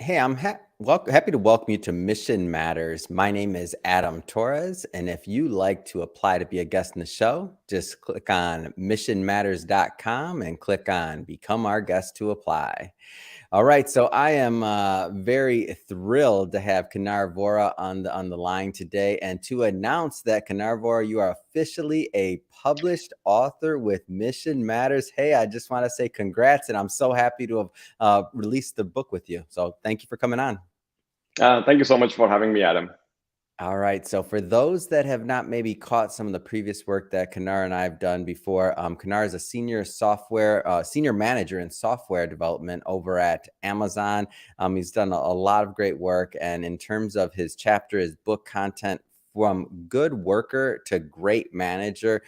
Hey, I'm happy to welcome you to Mission Matters. My name is Adam Torres, and if you like to apply to be a guest in the show, just click on missionmatters.com and click on Become Our Guest to apply. All right, so I am very thrilled to have Kanar Vora on the line today, and to announce that Kanar Vora, you are officially a published author with Mission Matters. Hey, I just want to say congrats, and I'm so happy to have released the book with you. So thank you for coming on. Thank you so much for having me, Adam. All right. So for those that have not maybe caught some of the previous work that Kanar and I have done before, Kanar is a senior manager in software development over at Amazon. He's done a lot of great work. And in terms of his chapter, his book content, from good worker to great manager,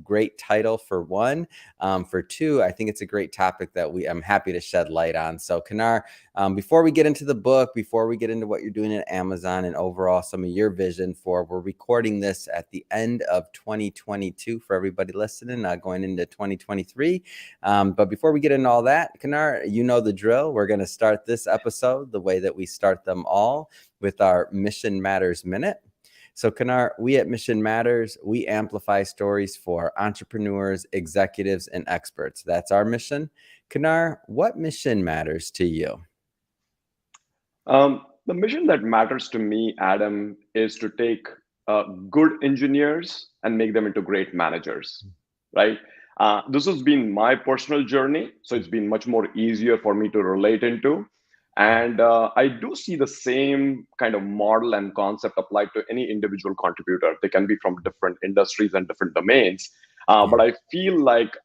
great title for one. For two, I think it's a great topic that I'm happy to shed light on. So Kanar, before we get into the book, before we get into what you're doing at Amazon and overall some of your vision we're recording this at the end of 2022 for everybody listening, going into 2023. But before we get into all that, Kanar, you know the drill. We're going to start this episode the way that we start them all, with our Mission Matters Minute. So Kanar, we at Mission Matters, we amplify stories for entrepreneurs, executives, and experts. That's our mission. Kanar, what mission matters to you? The mission that matters to me, Adam, is to take good engineers and make them into great managers, right? This has been my personal journey, so it's been much more easier for me to relate into. And I do see the same kind of model and concept applied to any individual contributor. They can be from different industries and different domains. But I feel like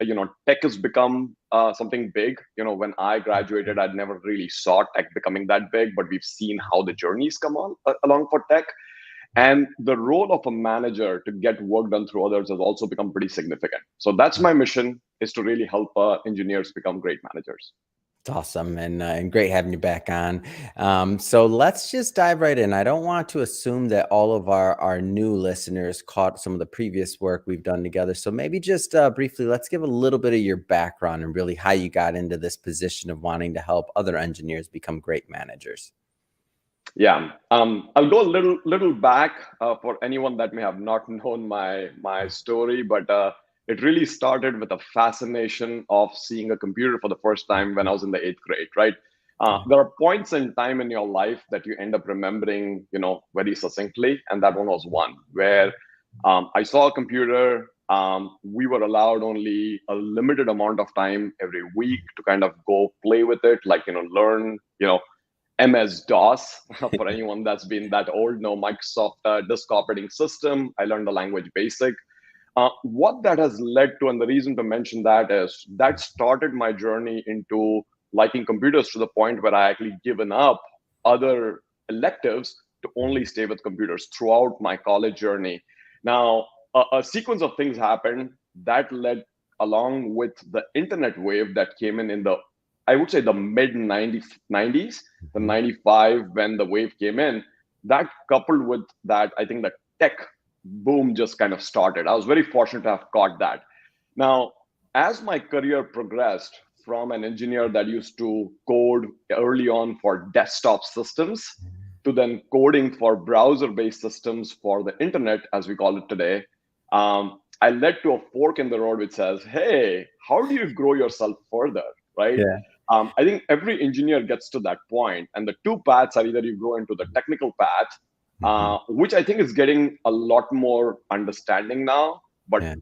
tech has become something big. When I graduated, I'd never really saw tech becoming that big, but we've seen how the journeys come on along for tech. And the role of a manager to get work done through others has also become pretty significant. So that's my mission, is to really help engineers become great managers. It's awesome, and great having you back on. So let's just dive right in. I don't want to assume that all of our new listeners caught some of the previous work we've done together. So maybe just briefly, let's give a little bit of your background and really how you got into this position of wanting to help other engineers become great managers. Yeah, I'll go a little back for anyone that may have not known my story, but it really started with a fascination of seeing a computer for the first time when I was in the eighth grade. Right, there are points in time in your life that you end up remembering, very succinctly, and that one was one where I saw a computer. We were allowed only a limited amount of time every week to kind of go play with it, like learn, MS-DOS. For anyone that's been that old, no Microsoft disk operating system. I learned the language BASIC. What that has led to, and the reason to mention that is that started my journey into liking computers to the point where I actually given up other electives to only stay with computers throughout my college journey. Now, a sequence of things happened that led, along with the internet wave that came in the, I would say, the mid 90s, the 95 when the wave came in. That coupled with that, I think the tech boom just kind of started. I was very fortunate to have caught that. Now, as my career progressed from an engineer that used to code early on for desktop systems to then coding for browser-based systems for the internet, as we call it today, I led to a fork in the road which says, hey, how do you grow yourself further, right? Yeah. I think every engineer gets to that point, and the two paths are either you go into the technical path, which I think is getting a lot more understanding now. But Yeah.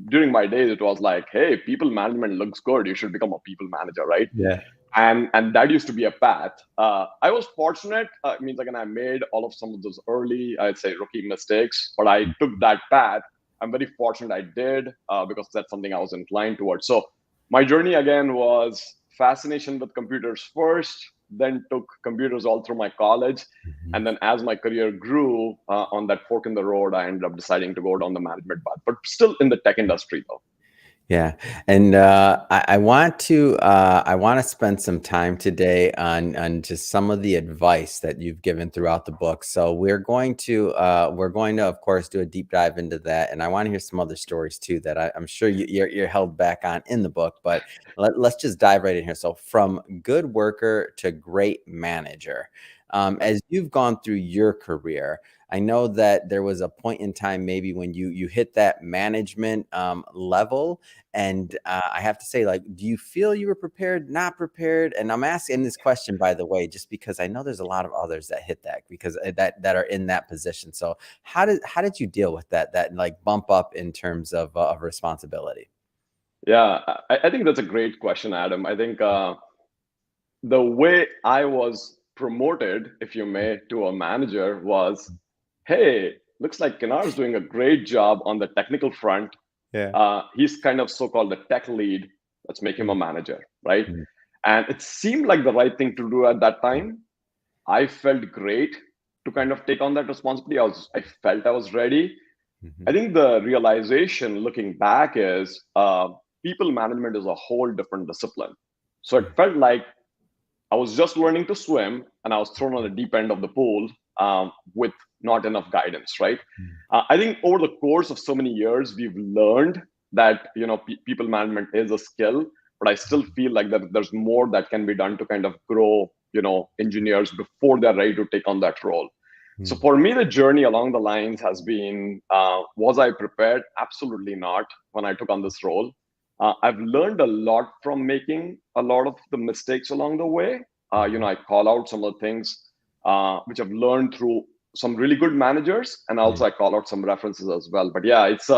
during my days, it was like, hey, people management looks good. You should become a people manager, right? Yeah. And that used to be a path. I was fortunate. It means again, I made all of some of those early, I'd say, rookie mistakes, but I took that path. I'm very fortunate I did because that's something I was inclined towards. So my journey again was fascination with computers first, then took computers all through my college. And then as my career grew on that fork in the road, I ended up deciding to go down the management path, but still in the tech industry though. Yeah, and I want to spend some time today on just some of the advice that you've given throughout the book. So we're going to of course do a deep dive into that, and I want to hear some other stories too that I'm sure you're held back on in the book. But let's just dive right in here. So from good worker to great manager, as you've gone through your career. I know that there was a point in time maybe when you hit that management level, and I have to say, like, do you feel you were prepared, not prepared? And I'm asking this question, by the way, just because I know there's a lot of others that hit that because that are in that position. So how did you deal with that like bump up in terms of responsibility? Yeah, I think that's a great question, Adam. I think the way I was promoted, if you may, to a manager was, hey, looks like Kenar is doing a great job on the technical front. Yeah. He's kind of so-called the tech lead. Let's make him a Mm, manager, right? mm, And it seemed like the right thing to do at that time. I felt great to kind of take on that responsibility. I felt I was ready. I mhm, think the realization looking back is people management is a whole different discipline. So it mm, felt like I was just learning to swim and I was thrown on the deep end of the pool with not enough guidance, right? mm, I think over the course of so many years, we've learned that people management is a skill, but I still feel like that there's more that can be done to kind of grow engineers before they're ready to take on that role. So mm, for me, the journey along the lines has been: was I prepared? Absolutely not. When I took on this role, I've learned a lot from making a lot of the mistakes along the way. mhm, I call out some of the things which I've learned through some really good managers, and mm, also I call out some references as well. But yeah, it's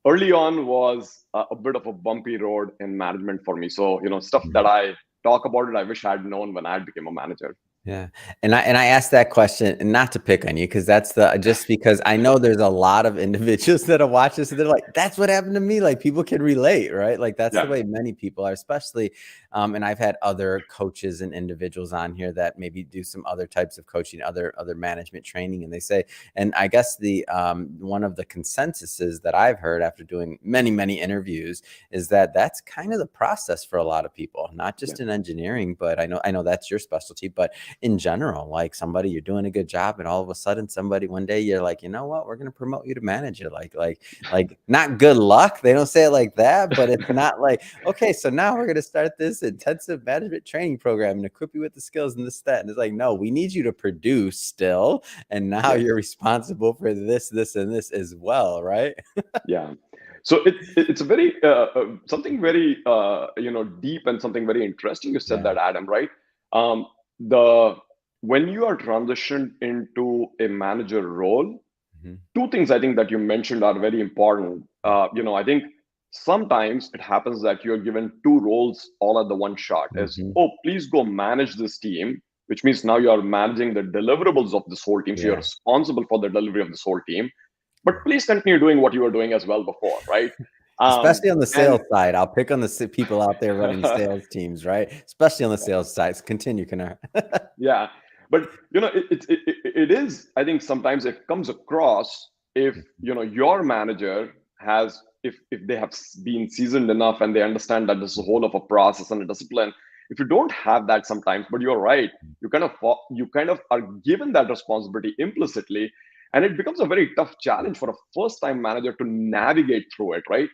early on was a bit of a bumpy road in management for me. So stuff mm. that I talk about it, I wish I had known when I became a manager. Yeah, and I asked that question and not to pick on you because that's the just because I know there's a lot of individuals that'll watch this and they're like, "That's what happened to me." Like people can relate, right? Like that's the Yeah, way many people are, especially. And I've had other coaches and individuals on here that maybe do some other types of coaching, other management training, and they say, and I guess the one of the consensuses that I've heard after doing many interviews is that that's kind of the process for a lot of people, not yeah, just in engineering, but I know that's your specialty, but in general, like somebody you're doing a good job and all of a sudden somebody one day you're like, you know what, we're going to promote you to manager. Like not good luck. They don't say it like that, but it's not like, okay, so now we're going to start this intensive management training program and equip you with the skills and this, that. And it's like, no, we need you to produce still. And now yeah, you're responsible for this, and this as well. Right. yeah. So it's a very something very deep and something very interesting. You said Yeah. that, Adam, right? The When you are transitioned into a manager role, Mhm. two things I think that you mentioned are very important. Yeah. I think sometimes it happens that you're given two roles all at the one shot. Is, Mhm. oh, please go manage this team, which means now you are managing the deliverables of this whole team. So you're Yeah. responsible for the delivery of this whole team. But Yeah. please continue doing what you were doing as well before, right? Especially on the And sales side. I'll pick on the people out there running sales teams, right? Especially on the sales side. Continue, Kanar. yeah, but it is. I think sometimes it comes across if your manager has if they have been seasoned enough and they understand that this is a whole of a process and a discipline. If you don't have that sometimes, but you're right, you kind of are given that responsibility implicitly, and it becomes a very tough challenge for a first time manager to navigate through it, right?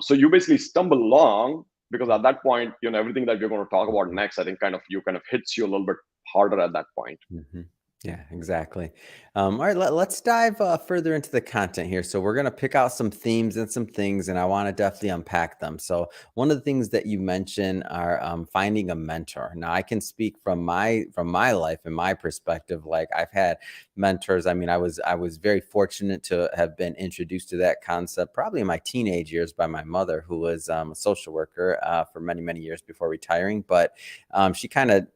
So you basically stumble along because at that point, everything that we're going to talk about next, I think kind of hits you a little bit harder at that point. Mhm. Yeah, exactly. All right, let's dive further into the content here. So we're going to pick out some themes and some things, and I want to definitely unpack them. So one of the things that you mentioned are finding a mentor. Now, I can speak from my life and my perspective. Like I've had mentors. I mean, I was very fortunate to have been introduced to that concept probably in my teenage years by my mother, who was a social worker for many years before retiring. But she kind of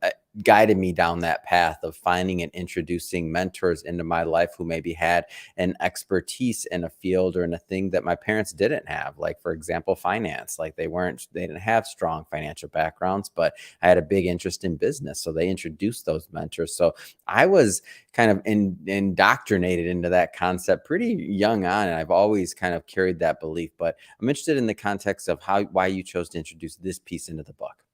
guided me down that path of finding and introducing mentors into my life who maybe had an expertise in a field or in a thing that my parents didn't have. Like, for example, finance. Like they didn't have strong financial backgrounds, but I had a big interest in business. So they introduced those mentors. So I was kind of indoctrinated into that concept pretty young on. And I've always kind of carried that belief, but I'm interested in the context of why you chose to introduce this piece into the book.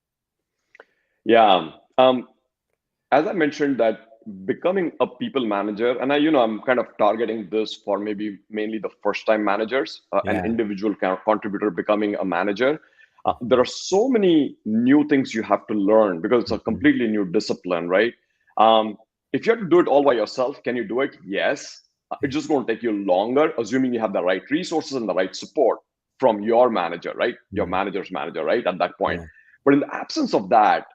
Yeah. As I mentioned that becoming a people manager, and I'm kind of targeting this for maybe mainly the first time managers, an individual contributor becoming a manager. There are so many new things you have to learn because it's a completely new discipline, right? If you have to do it all by yourself, can you do it? Yes. It's just going to take you longer, assuming you have the right resources and the right support from your manager, right? Your manager's manager, right? At that point. But in the absence of that,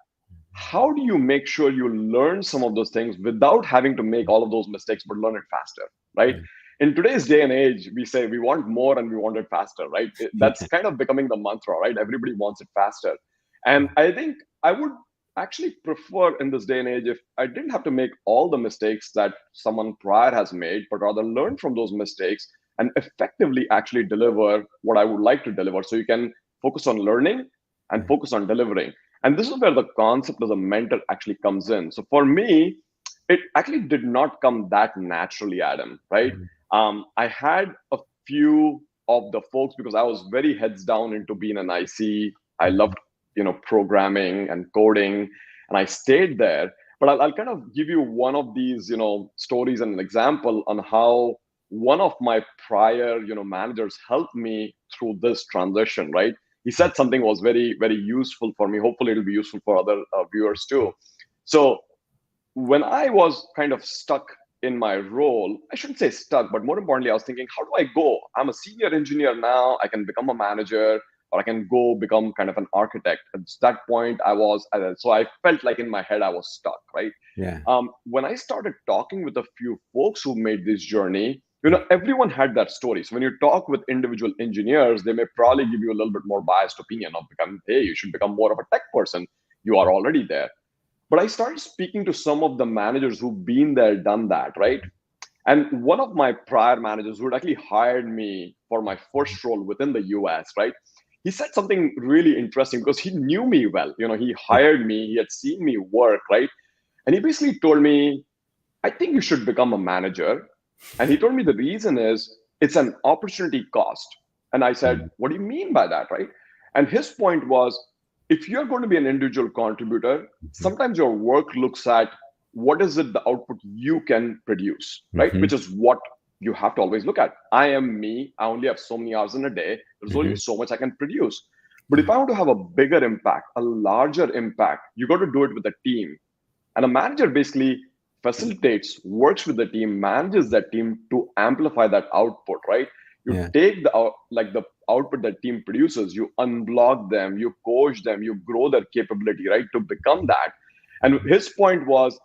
how do you make sure you learn some of those things without having to make all of those mistakes, but learn it faster, right? In today's day and age, we say we want more and we want it faster, right? That's kind of becoming the mantra, right? Everybody wants it faster. And I think I would actually prefer in this day and age if I didn't have to make all the mistakes that someone prior has made, but rather learn from those mistakes and effectively actually deliver what I would like to deliver. So you can focus on learning and focus on delivering. And this is where the concept of a mentor actually comes in. So for me, it actually did not come that naturally, Adam, right? I had a few of the folks because I was very heads down into being an IC. I loved, programming and coding, and I stayed there. But I'll kind of give you one of these, stories and an example on how one of my prior, managers helped me through this transition, right? He said something was very, very useful for me. Hopefully it'll be useful for other viewers too. So when I was kind of stuck in my role, I shouldn't say stuck, but more importantly, I was thinking, how do I go? I'm a senior engineer now. I can become a manager, or I can go become kind of an architect. At that point, so I felt like in my head, I was stuck, right? Yeah. When I started talking with a few folks who made this journey, everyone had that story. So when you talk with individual engineers, they may probably give you a little bit more biased opinion of becoming, hey, you should become more of a tech person. You are already there. But I started speaking to some of the managers who've been there, done that, right? And one of my prior managers who had actually hired me for my first role within the US, right? He said something really interesting because he knew me well. He hired me, he had seen me work, right? And he basically told me, I think you should become a manager. And he told me the reason is it's an opportunity cost. And I said, what do you mean by that, right? And his point was, if you're going to be an individual contributor, sometimes your work looks at what is it the output you can produce, right? Which is what you have to always look at. I am me. I only have so many hours in a day. There's only so much I can produce. But if I want to have a bigger impact, a larger impact, you got to do it with a team. And a manager basically facilitates, works with the team, manages that team to amplify that output, right? You take the output that team produces, you unblock them, you coach them, you grow their capability, right, to become that. And his point was,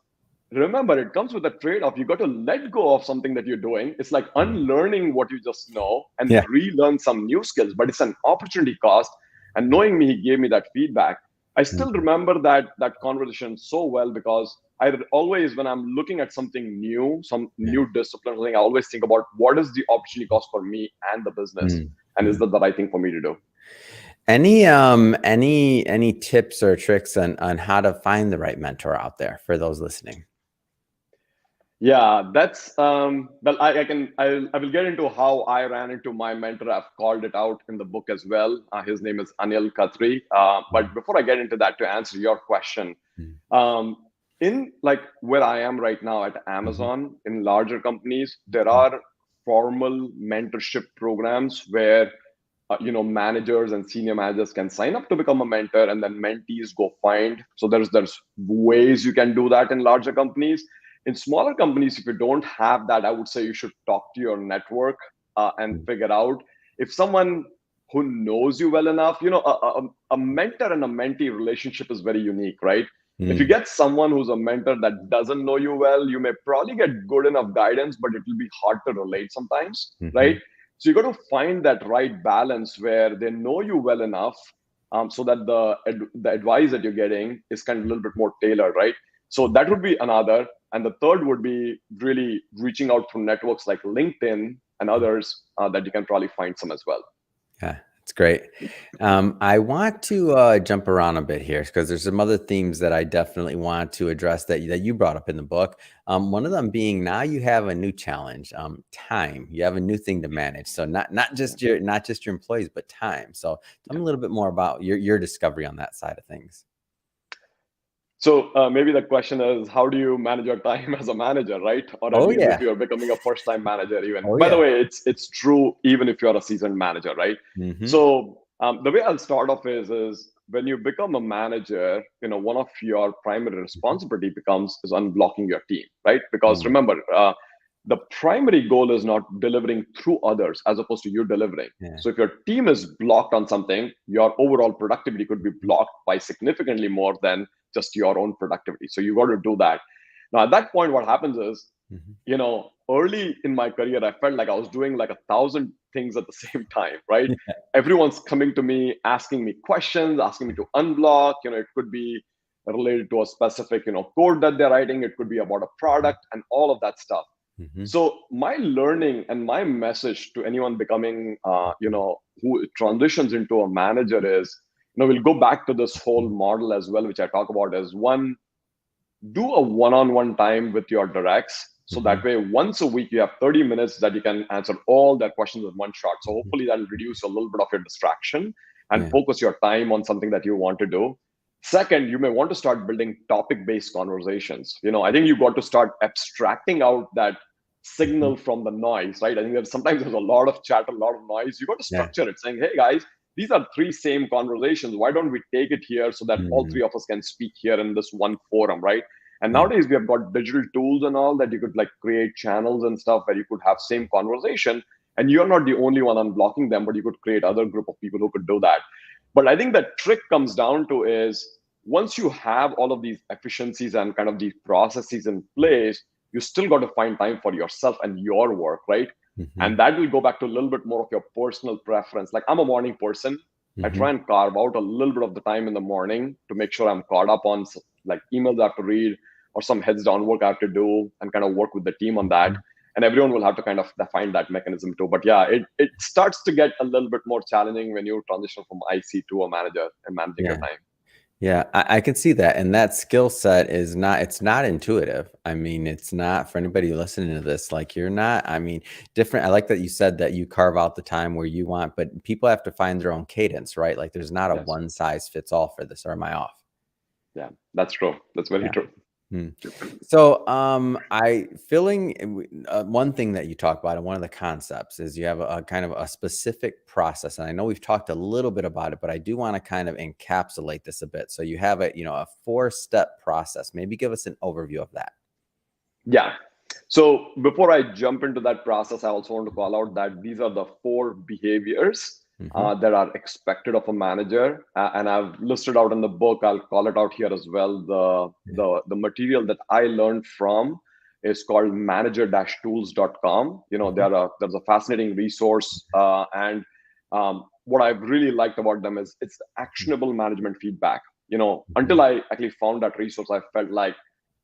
remember, it comes with a trade-off. You got to let go of something that you're doing. It's like unlearning what you just know and relearn some new skills, but it's an opportunity cost. And knowing me, he gave me that feedback. I still remember that conversation so well because I always, when I'm looking at something new, some new discipline, I always think about what is the opportunity cost for me and the business, and is that the right thing for me to do? Any tips or tricks on how to find the right mentor out there for those listening? Yeah, that's well, I will get into how I ran into my mentor. I've called it out in the book as well. His name is Anil Khatri. But before I get into that, to answer your question, in like where I am right now at Amazon, in larger companies, there are formal mentorship programs where managers and senior managers can sign up to become a mentor, and then mentees go find. So there's ways you can do that in larger companies. In smaller companies, if you don't have that, I would say you should talk to your network and figure out if someone who knows you well enough. A mentor and a mentee relationship is very unique, right? If you get someone who's a mentor that doesn't know you well, you may probably get good enough guidance, but it will be hard to relate sometimes, right? So you got to find that right balance where they know you well enough so that the advice that you're getting is kind of a little bit more tailored, right? So that would be another. And the third would be really reaching out through networks like LinkedIn and others that you can probably find some as well. Yeah, it's great. I want to jump around a bit here because there's some other themes that I definitely want to address that you brought up in the book. One of them being now you have a new challenge, time. You have a new thing to manage. So not just your employees, but time. So tell me a little bit more about your discovery on that side of things. So maybe the question is, how do you manage your time as a manager, right? Or at least if you're becoming a first-time manager even. By the way, it's true even if you're a seasoned manager, right? Mm-hmm. So the way I'll start off is when you become a manager, one of your primary responsibility is unblocking your team, right? Because remember, the primary goal is not delivering through others as opposed to you delivering. Yeah. So if your team is blocked on something, your overall productivity could be blocked by significantly more than just your own productivity. So you got to do that. Now, at that point, what happens is, early in my career, I felt like I was doing like 1,000 things at the same time, right? Yeah. Everyone's coming to me, asking me questions, asking me to unblock. It could be related to a specific, code that they're writing. It could be about a product and all of that stuff. Mm-hmm. So my learning and my message to anyone becoming, who transitions into a manager is, we'll go back to this whole model as well, which I talk about as one, do a one-on-one time with your directs. So that way, once a week, you have 30 minutes that you can answer all their questions in one shot. So hopefully that'll reduce a little bit of your distraction and focus your time on something that you want to do. Second, you may want to start building topic-based conversations. I think you got to start abstracting out that signal from the noise, right? I think that sometimes there's a lot of chat, a lot of noise. You got to structure it saying, hey guys, these are three same conversations. Why don't we take it here so that all three of us can speak here in this one forum, right? And nowadays we have got digital tools and all that you could like create channels and stuff where you could have same conversation and you're not the only one unblocking them, but you could create other group of people who could do that. But I think the trick comes down to is once you have all of these efficiencies and kind of these processes in place, you still got to find time for yourself and your work, right? And that will go back to a little bit more of your personal preference. Like I'm a morning person. I try and carve out a little bit of the time in the morning to make sure I'm caught up on like emails I have to read or some heads down work I have to do and kind of work with the team on that. And everyone will have to kind of define that mechanism too. But yeah, it starts to get a little bit more challenging when you transition from IC to a manager and managing your time. Yeah, I can see that. And that skill set it's not intuitive. I mean, it's not for anybody listening to this, like different. I like that you said that you carve out the time where you want, but people have to find their own cadence, right? Like there's not a one size fits all for this, or am I off? Yeah, that's true. That's very true. So one thing that you talk about and one of the concepts is you have a kind of a specific process. And I know we've talked a little bit about it, but I do want to kind of encapsulate this a bit. So you have a 4-step process. Maybe give us an overview of that. Yeah. So before I jump into that process, I also want to call out that these are the 4 behaviors that are expected of a manager, and I've listed out in the book. I'll call it out here as well. The material that I learned from is called manager-tools.com. There's a fascinating resource, and what I've really liked about them is it's actionable management feedback. Until I actually found that resource, I felt like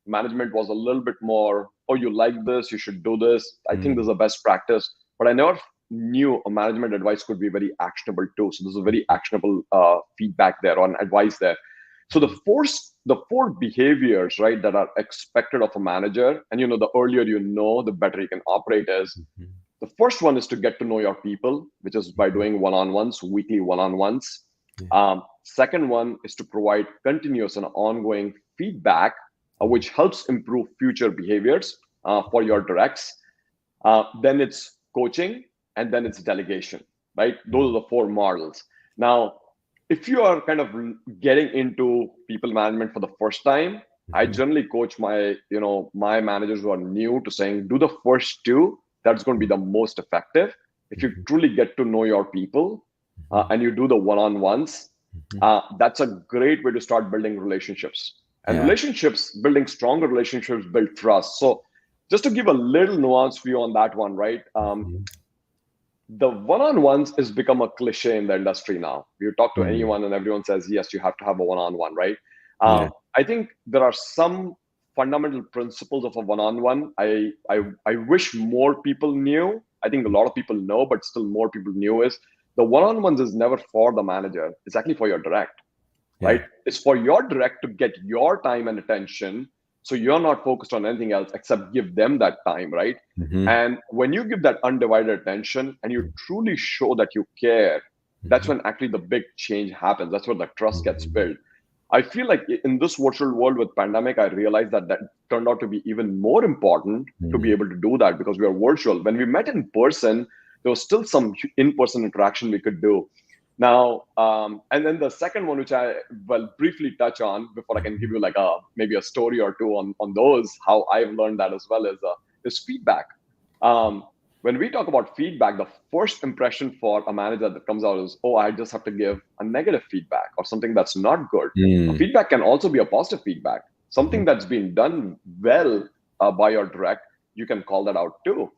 management was a little bit more, oh, you like this, you should do this. I think this is a best practice, but I never knew a management advice could be very actionable too. So there's a very actionable feedback there on advice there. So the 4 behaviors, right, that are expected of a manager, and the earlier the better you can operate is. The first one is to get to know your people, which is by doing one-on-ones, weekly one-on-ones. Second one is to provide continuous and ongoing feedback, which helps improve future behaviors for your directs. Then it's coaching, and then it's delegation, right? Those are the 4 models. Now, if you are kind of getting into people management for the first time, I generally coach my managers who are new to saying, do the first 2. That's going to be the most effective. If you truly get to know your people and you do the one-on-ones, that's a great way to start building relationships. And building stronger relationships, build trust. So just to give a little nuanced view on that one, right? The one-on-ones has become a cliche in the industry now. You talk to anyone and everyone says, yes, you have to have a one-on-one, right? I think there are some fundamental principles of a one-on-one I wish more people knew. I think a lot of people know, but still more people knew is the one-on-ones is never for the manager. It's actually for your direct, right? It's for your direct to get your time and attention. So you're not focused on anything else except give them that time, right? Mm-hmm. And when you give that undivided attention and you truly show that you care, that's when actually the big change happens. That's where the trust gets built. I feel like in this virtual world with pandemic, I realized that turned out to be even more important to be able to do that because we are virtual. When we met in person, there was still some in-person interaction we could do. Now, and then the second one, which I will briefly touch on before I can give you like maybe a story or two on those, how I've learned that as well is feedback. When we talk about feedback, the first impression for a manager that comes out is, oh, I just have to give a negative feedback or something that's not good. Feedback can also be a positive feedback. Something that's been done well by your direct, you can call that out too,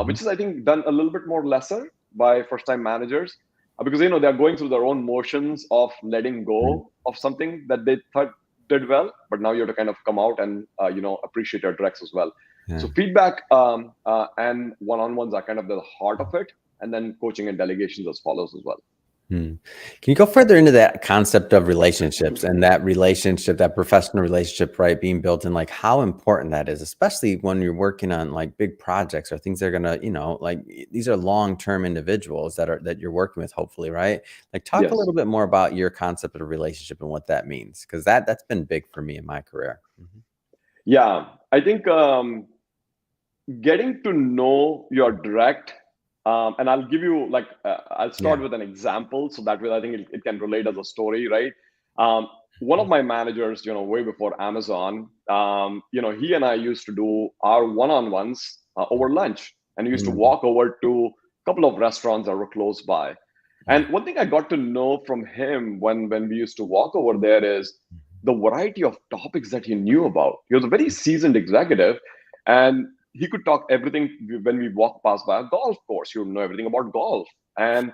which is, I think, done a little bit more lesser by first-time managers because, you know, they're going through their own motions of letting go of something that they thought did well, but now you have to kind of come out and, appreciate your directs as well. Yeah. So feedback and one-on-ones are kind of the heart of it, and then coaching and delegations as follows as well. Can you go further into that concept of relationships and that relationship, that professional relationship, right, being built in, like how important that is, especially when you're working on like big projects or things that are gonna, like these are long-term individuals that you're working with, hopefully, right? Like talk a little bit more about your concept of a relationship and what that means, because that's been big for me in my career. Yeah, I think getting to know your direct, and I'll give you like, I'll start with an example. So that way I think it can relate as a story, right? One of my managers, way before Amazon, he and I used to do our one-on-ones over lunch, and we used to walk over to a couple of restaurants that were close by. And one thing I got to know from him when we used to walk over there is the variety of topics that he knew about. He was a very seasoned executive, and he could talk everything. When we walked past by a golf course, he would know everything about golf. And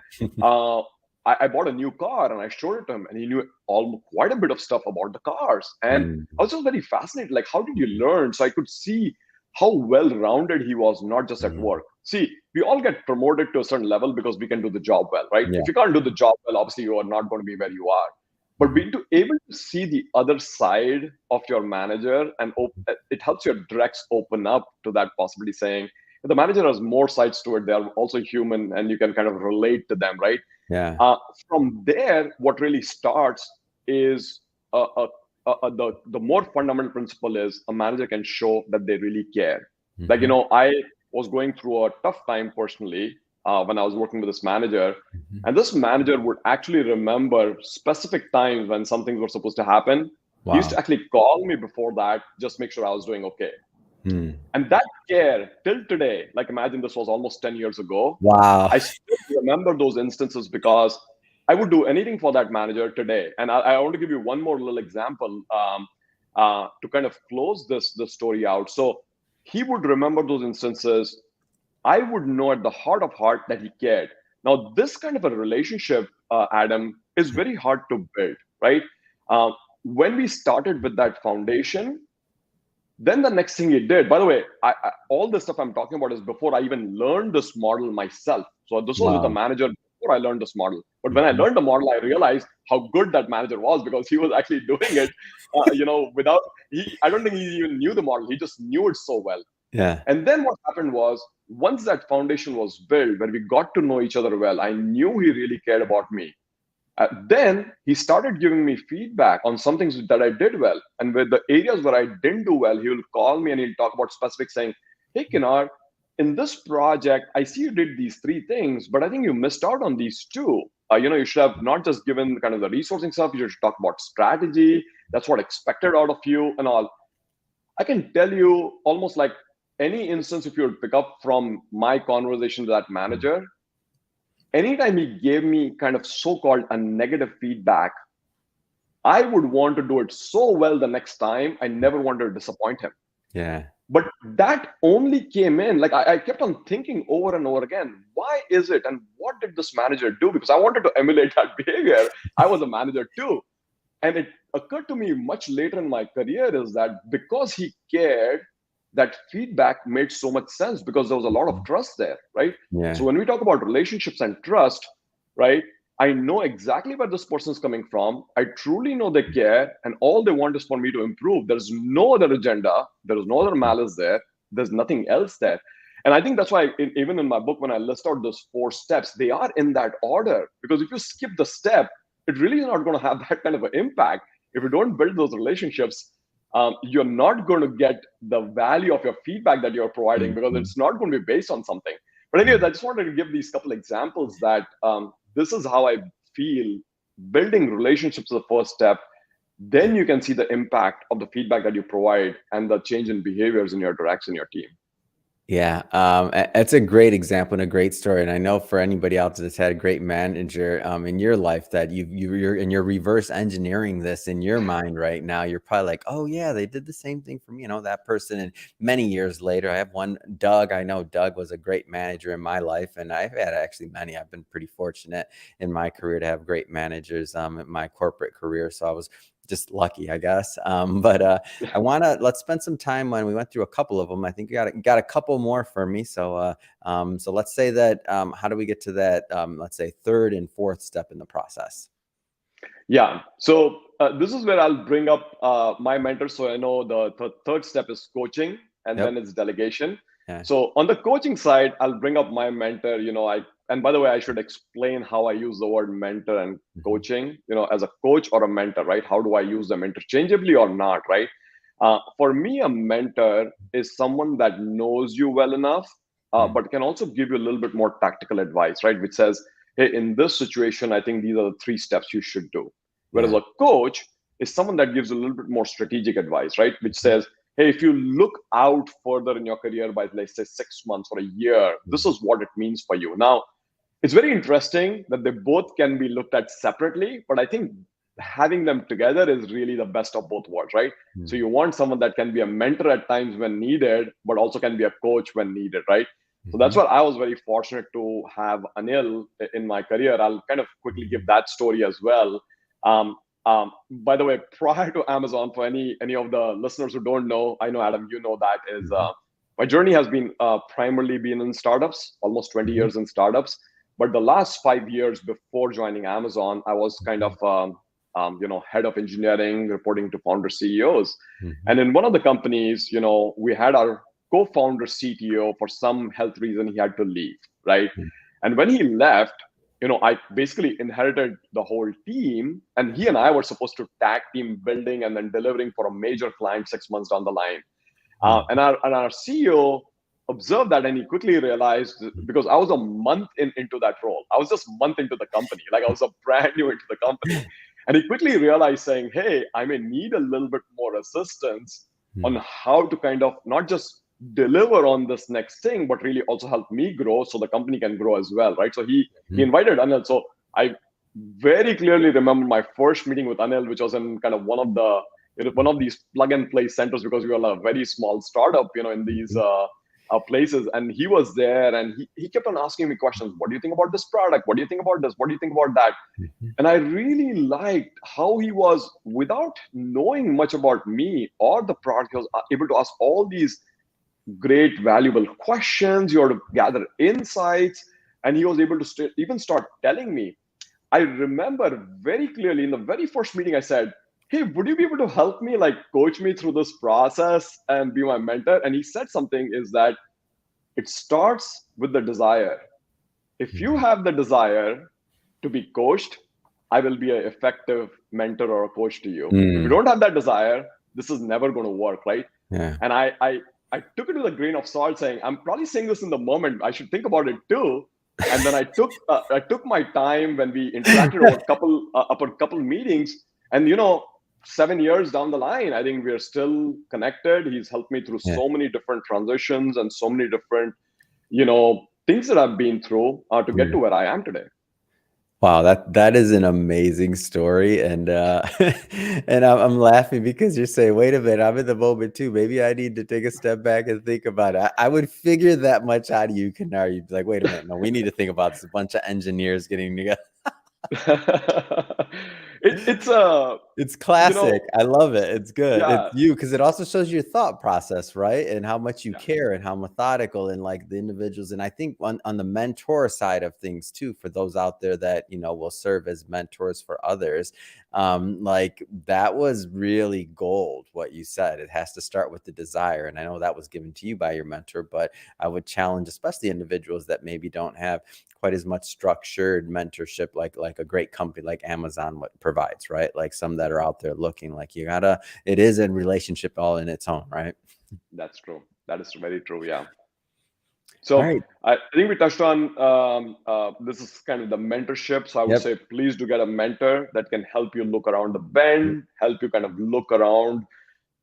I bought a new car and I showed it to him, and he knew quite a bit of stuff about the cars. And I was just very fascinated. Like, how did you learn? So I could see how well-rounded he was, not just at work. See, we all get promoted to a certain level because we can do the job well, right? If you can't do the job well, obviously you are not going to be where you are. But being able to see the other side of your manager, and it helps your directs open up to that possibility, saying the manager has more sides to it. They're also human, and you can kind of relate to them, right? Yeah. From there, what really starts is the more fundamental principle is a manager can show that they really care. Like, I was going through a tough time personally when I was working with this manager, and this manager would actually remember specific times when some things were supposed to happen. He used to actually call me before that, just make sure I was doing okay. And that care till today, like imagine this was almost 10 years ago. Wow. I still remember those instances because I would do anything for that manager today. And I want to give you one more little example to kind of close this story out. So he would remember those instances. I would know at the heart of heart that he cared. Now, this kind of a relationship, Adam, is very hard to build, right? When we started with that foundation, then the next thing he did, by the way, all this stuff I'm talking about is before I even learned this model myself. So this was with the manager before I learned this model. But when I learned the model, I realized how good that manager was because he was actually doing it, I don't think he even knew the model. He just knew it so well. Yeah. And then what happened was, once that foundation was built, where we got to know each other well, I knew he really cared about me. Then he started giving me feedback on some things that I did well. And with the areas where I didn't do well, he will call me and he'll talk about specifics saying, hey, Kinar, in this project, I see you did these 3 things, but I think you missed out on these 2. You should have not just given kind of the resourcing stuff, you should talk about strategy. That's what expected out of you and all. I can tell you almost like any instance, if you would pick up from my conversation with that manager, anytime he gave me kind of so-called a negative feedback, I would want to do it so well the next time. I never wanted to disappoint him. Yeah. But that only came in, like I kept on thinking over and over again, why is it? And what did this manager do? Because I wanted to emulate that behavior. I was a manager too. And it occurred to me much later in my career is that because he cared, that feedback made so much sense because there was a lot of trust there, right? So Yeah. when we talk about relationships and trust, right, I know exactly where this person is coming from. I truly know they care, and all they want is for me to improve. There's no other agenda. There is no other malice there. There's nothing else there. And I think that's why, even in my book, when I list out those 4 steps, they are in that order. Because if you skip the step, it really is not going to have that kind of an impact. If you don't build those relationships, you're not going to get the value of your feedback that you're providing because Mhm. it's not going to be based on something. But anyways, I just wanted to give these couple examples that this is how I feel building relationships is the first step. Then you can see the impact of the feedback that you provide and the change in behaviors in your direction, your team. Yeah, it's a great example and a great story, and I know for anybody else that's had a great manager, in your life that you're reverse engineering this in your mind right now. You're probably like, "Oh, yeah, they did the same thing for me," that person, and many years later, I have one Doug. I know Doug was a great manager in my life, and I've had actually many. I've been pretty fortunate in my career to have great managers, in my corporate career, so I was just lucky, I guess. Let's spend some time when we went through a couple of them. I think you got a couple more for me. So let's say that, how do we get to that, let's say third and fourth step in the process? Yeah. So this is where I'll bring up my mentor. So I know the third step is coaching, and then Yep. it's delegation. Yeah. So on the coaching side, I'll bring up my mentor. And by the way, I should explain how I use the word mentor and Mhm. coaching. As a coach or a mentor, right? How do I use them interchangeably or not, right? For me, a mentor is someone that knows you well enough, Mm. but can also give you a little bit more tactical advice, right? Which says, hey, in this situation, I think these are the 3 steps you should do. Whereas Yeah. a coach is someone that gives a little bit more strategic advice, right? Which Mhm. says, hey, if you look out further in your career by, let's say, 6 months or a year, this Mhm. is what it means for you. Now, it's very interesting that they both can be looked at separately, but I think having them together is really the best of both worlds, right? So Mhm. you want someone that can be a mentor at times when needed, but also can be a coach when needed, right? So that's Mhm. what I was very fortunate to have Anil in my career. I'll kind of quickly give Mhm. that story as well. Um, by the way, prior to Amazon, for any of the listeners who don't know, I know Adam, you know that is Mhm. my journey has been primarily been in startups, almost 20 Mhm. years in startups. But the last 5 years before joining Amazon, I was kind of Mhm. head of engineering, reporting to founder CEOs. And Mhm. in one of the companies, we had our co-founder CTO for some health reason he had to leave, right? Mhm. And when he left, I basically inherited the whole team, and he and I were supposed to tag team building and then delivering for a major client 6 months down the line. Mhm. And our CEO observed that, and he quickly realized because I was a month into that role. I was just a month into the company, like I was a brand new into the company, and he quickly realized, saying, "Hey, I may need a little bit more assistance on Mhm. how to kind of not just deliver on this next thing, but really also help me grow so the company can grow as well, right?" So he Mhm. invited Anil. So I very clearly remember my first meeting with Anil, which was in kind of one of these plug and play centers because we were a very small startup, in these Mhm. places. And he was there, and he kept on asking me questions. What do you think about this product? What do you think about this? What do you think about that? Mhm. And I really liked how he was, without knowing much about me or the product, he was able to ask all these great, valuable questions. You had to gather insights, and he was able to even start telling me. I remember very clearly in the very first meeting, I said, "Hey, would you be able to help me, like coach me through this process and be my mentor?" And he said something is that it starts with the desire. If you Mhm. have the desire to be coached, I will be an effective mentor or a coach to you. If you Mm. don't have that desire, this is never going to work, right? Yeah. And I took it with a grain of salt, saying, I'm probably saying this in the moment. I should think about it too. And then I took my time when we interacted over a couple meetings, and 7 years down the line, I think we are still connected. He's helped me through Yeah. so many different transitions and so many different things that I've been through to get to Mm. where I am today. Wow, that is an amazing story, and and I'm laughing because you're saying, "Wait a minute, I'm in the moment too. Maybe I need to take a step back and think about it." I would figure that much out of you, Kanar. You'd be like, "Wait a minute, no, we need to think about this. A bunch of engineers getting together." It's a It's you classic. know, I love it. It's good. It's yeah, you because it also shows your thought process, right? And how much you yeah, care and how methodical and like the individuals. And I think on the mentor side of things too, for those out there that, will serve as mentors for others, like that was really gold, what you said. It has to start with the desire. And I know that was given to you by your mentor, but I would challenge, especially individuals that maybe don't have quite as much structured mentorship like a great company like Amazon provides, right? Like some that are out there looking, like it is a relationship all in its own, right? that's true. That is very true. Yeah. All So right. I think we touched on this is kind of the mentorship. So I would Yep. say please do get a mentor that can help you look around the bend, help you kind of look around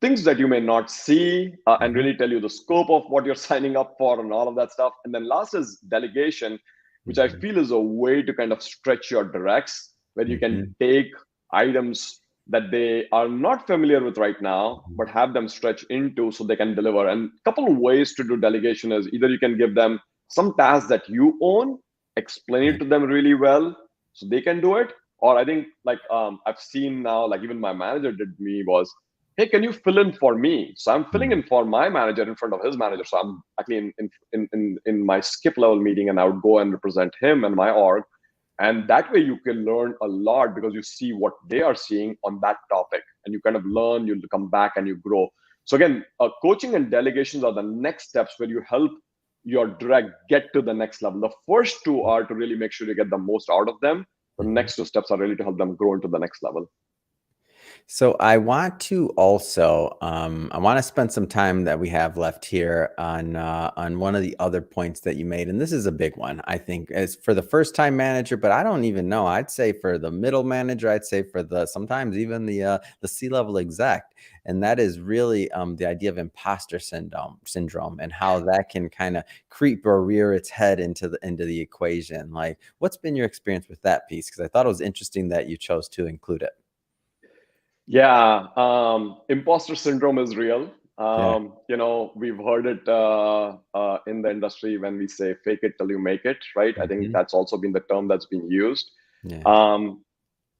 things that you may not see, and Mhm. really tell you the scope of what you're signing up for and all of that stuff. And then last is delegation, which I Mhm. feel is a way to kind of stretch your directs where you can Mhm. take items that they are not familiar with right now, Mhm. but have them stretch into so they can deliver. And a couple of ways to do delegation is either you can give them some tasks that you own, explain Yeah. it to them really well so they can do it. Or I think like I've seen now, like even my manager did me was, hey, can you fill in for me? So I'm filling Mhm. in for my manager in front of his manager. So I'm actually in my skip level meeting, and I would go and represent him and my org. And that way you can learn a lot because you see what they are seeing on that topic, and you kind of learn, you come back and you grow. So again, coaching and delegations are the next steps where you help your direct get to the next level. The first two are to really make sure you get the most out of them. The Mhm. next two steps are really to help them grow into the next level. So I want to also I want to spend some time that we have left here on one of the other points that you made, and this is a big one. I think as for the first time manager, but I don't even know. I'd say for the middle manager, I'd say for the sometimes even the C-level exec, and that is really the idea of imposter syndrome and how that can kind of creep or rear its head into the equation. Like, what's been your experience with that piece? Because I thought it was interesting that you chose to include it. Yeah, imposter syndrome is real. Yeah. We've heard it in the industry when we say fake it till you make it, right? I think Mhm. that's also been the term that's been used. Yeah. Um,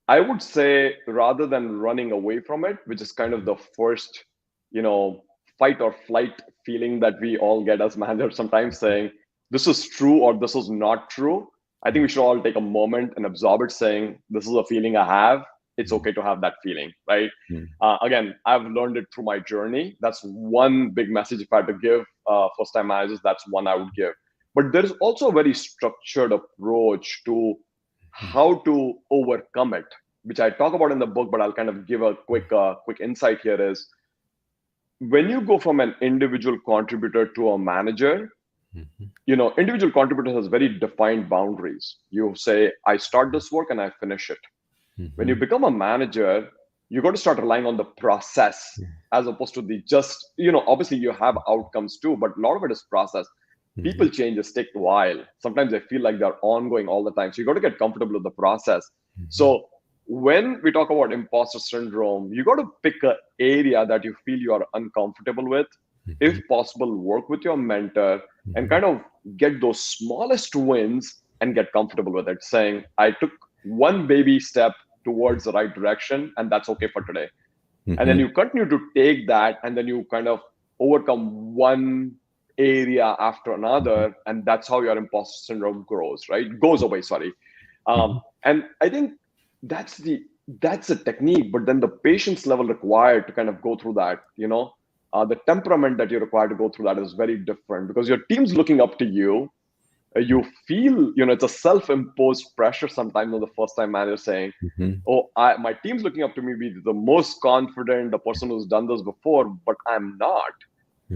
I would say rather than running away from it, which is kind of the first, you know, fight or flight feeling that we all get as managers sometimes saying, this is true or this is not true. I think we should all take a moment and absorb it, saying, this is a feeling I have. It's Mhm. okay to have that feeling, right? Mhm. Again, I've learned it through my journey. That's one big message if I had to give first time managers, that's one I would give. But there is also a very structured approach to how to overcome it, which I talk about in the book, but I'll kind of give a quick insight here is when you go from an individual contributor to a manager, Mhm. individual contributor has very defined boundaries. You say, I start this work and I finish it. When you Mhm. become a manager, you got to start relying on the process as opposed to the just, obviously you have outcomes too, but a lot of it is process. Mhm. People changes take a while. Sometimes they feel like they're ongoing all the time. So you got to get comfortable with the process. Mhm. So when we talk about imposter syndrome, you got to pick an area that you feel you are uncomfortable with. If Mhm. possible, work with your mentor and Mhm. kind of get those smallest wins and get comfortable with it. Saying, I took one baby step towards the right direction, and that's okay for today. And then Mhm. you continue to take that, and then you kind of overcome one area after Mhm. another, and that's how your imposter syndrome grows, right? Goes away, sorry. Mhm. And I think that's the that's a technique, but then the patience level required to kind of go through that, the temperament that you require to go through that is very different because your team's looking up to you. You feel, it's a self-imposed pressure sometimes on the first time manager saying, Mhm. oh, my team's looking up to me be the most confident, the person who's done this before, but I'm not.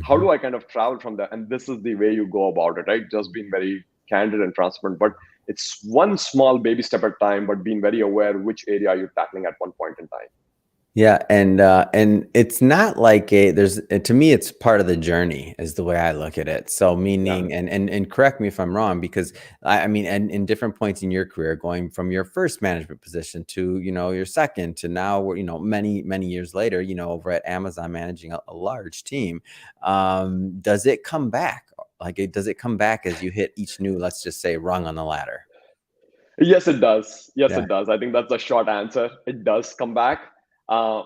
How do Mhm. I kind of travel from that? And this is the way you go about it, right? Just being very candid and transparent. But it's one small baby step at a time, but being very aware which area you're tackling at one point in time. Yeah, and it's not like to me it's part of the journey is the way I look at it. So Yeah. meaning and correct me if I'm wrong because I mean and in different points in your career going from your first management position to your second to now many years later over at Amazon managing a large team, does it come back does it come back as you hit each new, let's just say, rung on the ladder? Yes, it does. Yes, Yeah. it does. I think that's the short answer. It does come back. Uh,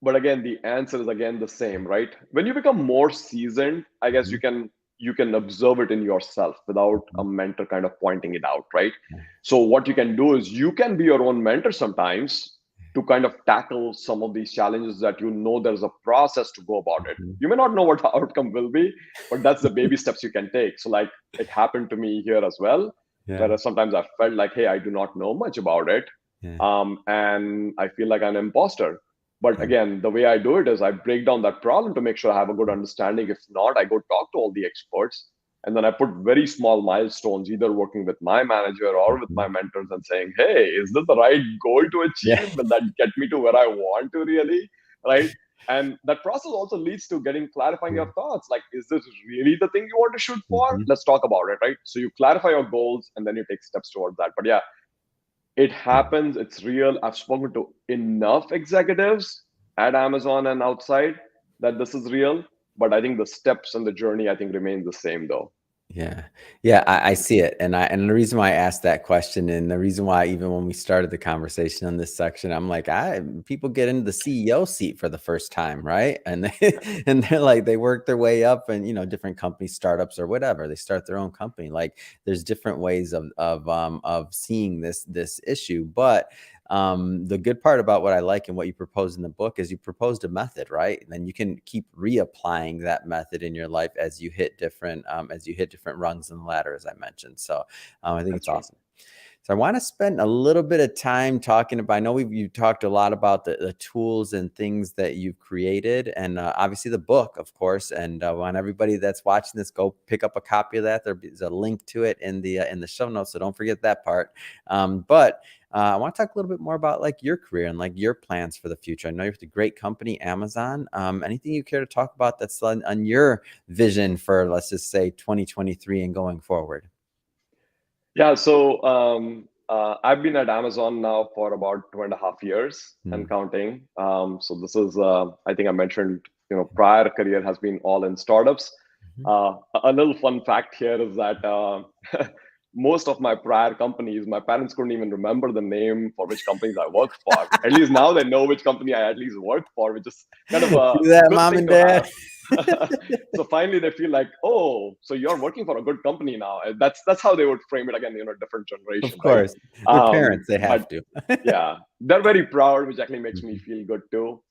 but again, the answer is again the same, right? When you become more seasoned, I guess Mhm. you can observe it in yourself without a Mhm. mentor kind of pointing it out, right? Yeah. So what you can do is you can be your own mentor sometimes to kind of tackle some of these challenges that you know there's a process to go about it. Mhm. You may not know what the outcome will be, but that's the baby steps you can take. So like it happened to me here as well, Yeah. where sometimes I felt like, hey, I do not know much about it, Yeah. and I feel like I'm an imposter. But Yeah. again, the way I do it is I break down that problem to make sure I have a good understanding. If not, I go talk to all the experts, and then I put very small milestones, either working with my manager or with Mhm. my mentors and saying, hey, is this the right goal to Yeah. achieve? Will that get me to where I want to really? Right. And that process also leads to getting clarifying Yeah. your thoughts. Like, is this really the thing you want to shoot for? Mhm. Let's talk about it. Right. So you clarify your goals and then you take steps towards that. But yeah, it happens. It's real. I've spoken to enough executives at Amazon and outside that this is real. But I think the steps and the journey, I think, remain the same though. Yeah. Yeah, I see it, and the reason why I asked that question, and the reason why even when we started the conversation on this section, I'm like, I people get into the CEO seat for the first time, right? And they and they're like, they work their way up and, different companies, startups or whatever, they start their own company. Like, there's different ways of seeing this issue, but the good part about what I like and what you propose in the book is you proposed a method, right? And then you can keep reapplying that method in your life as you hit different rungs in the ladder, as I mentioned. So I think it's That's right. awesome. So I want to spend a little bit of time talking about. I know you talked a lot about the tools and things that you've created, and obviously the book, of course. And I want everybody that's watching this, go pick up a copy of that. There's a link to it in the show notes, so don't forget that part. But I want to talk a little bit more about like your career and like your plans for the future. I know you're with a great company, Amazon. Anything you care to talk about that's on your vision for, let's just say, 2023 and going forward? Yeah. So I've been at Amazon now for about 2.5 years and Hmm. counting. So this is, I think I mentioned, prior career has been all in startups. Mhm. A little fun fact here is that most of my prior companies, my parents couldn't even remember the name for which companies I worked for. At least now they know which company I at least worked for, which is kind of a See that, good mom thing and to dad? have. So finally they feel like, oh, so you're working for a good company now. That's how they would frame it again, different Of generation, right? course. They're parents, they But have to. yeah, they're very proud, which actually makes me Mhm. feel good too.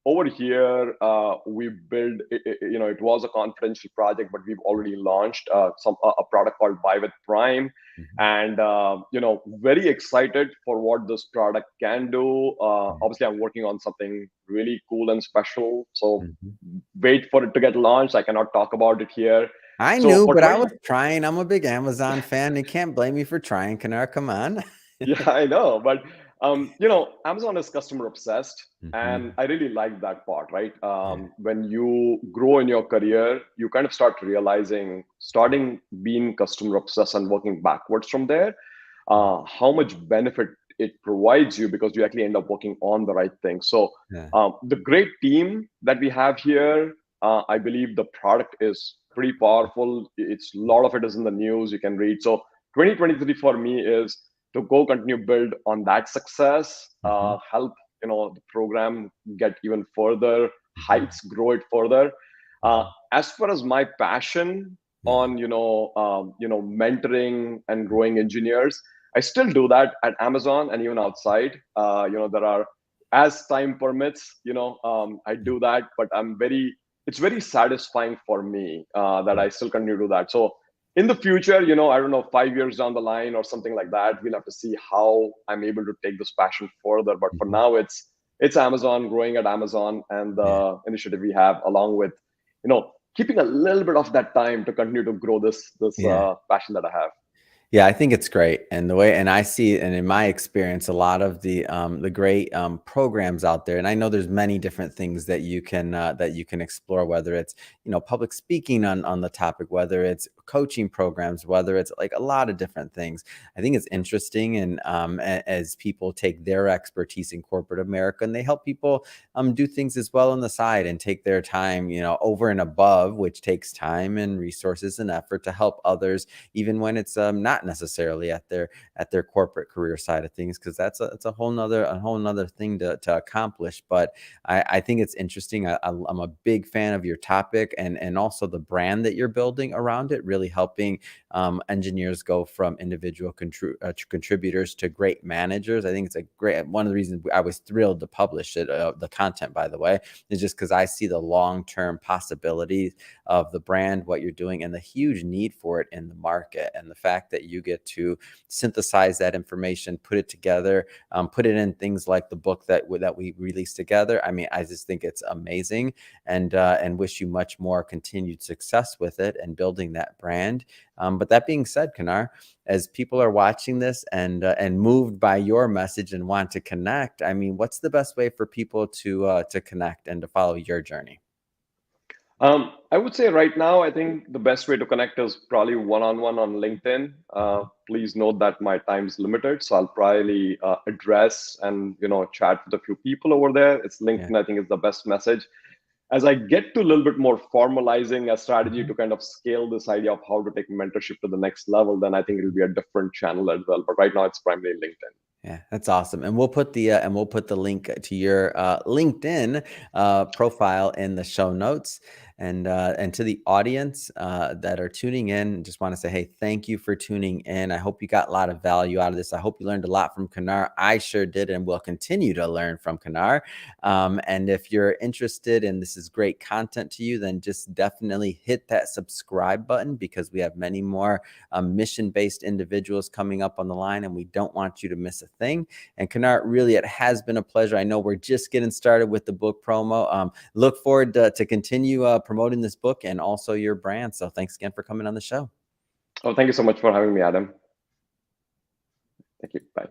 Over here, we build, it was a confidential project, but we've already launched a product called Buy with Prime. Mhm. And, very excited for what this product can do. Mhm. Obviously, I'm working on something really cool and special. So Mhm. wait for it to get launched. I cannot talk about it here. I So knew, for but I 20, was trying. I'm a big Amazon fan. You can't blame me for trying, Kanar, come on. yeah, I know, but Amazon is customer obsessed, and Mhm. I really like that part, right? Yeah. When you grow in your career, you kind of start realizing, starting being customer obsessed and working backwards from there, how much benefit it provides you because you actually end up working on the right thing. So Yeah. the great team that we have here, I believe the product is pretty powerful. It's a lot of it is in the news. You can read. So 2023 for me is to go continue build on that success, Mhm. help the program get even further Mhm. heights, grow it further. Mhm. As far as my passion Yeah. on mentoring and growing engineers, I still do that at Amazon and even outside. There are, as time permits, I do that, but it's very satisfying for me that I still continue to do that. So in the future, I don't know, 5 years down the line or something like that, we'll have to see how I'm able to take this passion further. But for Mhm. now, it's Amazon, growing at Amazon, and Yeah. the initiative we have, along with keeping a little bit of that time to continue to grow this Yeah. passion that I have. Yeah, I think it's great, and the way, and I see, and in my experience, a lot of the great programs out there, and I know there's many different things that you can explore, whether it's public speaking on the topic, whether it's coaching programs, whether it's like a lot of different things. I think it's interesting, and as people take their expertise in corporate America and they help people do things as well on the side and take their time, over and above, which takes time and resources and effort to help others, even when it's not necessarily at their corporate career side of things, because that's a whole nother thing to accomplish. But I think it's interesting. I'm a big fan of your topic, and also the brand that you're building around it, really helping engineers go from individual contributors to great managers. I think it's a great, one of the reasons I was thrilled to publish it, the content, by the way, is just because I see the long-term possibilities of the brand, what you're doing, and the huge need for it in the market. And the fact that you get to synthesize that information, put it together, put it in things like the book that we released together. I mean, I just think it's amazing, and wish you much more continued success with it and building that brand. But that being said, Kanar, as people are watching this and moved by your message and want to connect, I mean, what's the best way for people to connect and to follow your journey? I would say right now, I think the best way to connect is probably one-on-one on LinkedIn. Please note that my time's limited, so I'll probably address and chat with a few people over there. It's LinkedIn, yeah. I think is the best message. As I get to a little bit more formalizing a strategy to kind of scale this idea of how to take mentorship to the next level, then I think it'll be a different channel as well. But right now, it's primarily LinkedIn. Yeah, that's awesome. And we'll put the link to your LinkedIn profile in the show notes. And to the audience that are tuning in, just want to say, hey, thank you for tuning in. I hope you got a lot of value out of this. I hope you learned a lot from Kanar. I sure did, and will continue to learn from Kanar. And if you're interested and this is great content to you, then just definitely hit that subscribe button, because we have many more mission-based individuals coming up on the line, and we don't want you to miss a thing. And Kanar, really, it has been a pleasure. I know we're just getting started with the book promo. Look forward to continue promoting this book and also your brand. So thanks again for coming on the show. Oh, thank you so much for having me, Adam. Thank you. Bye.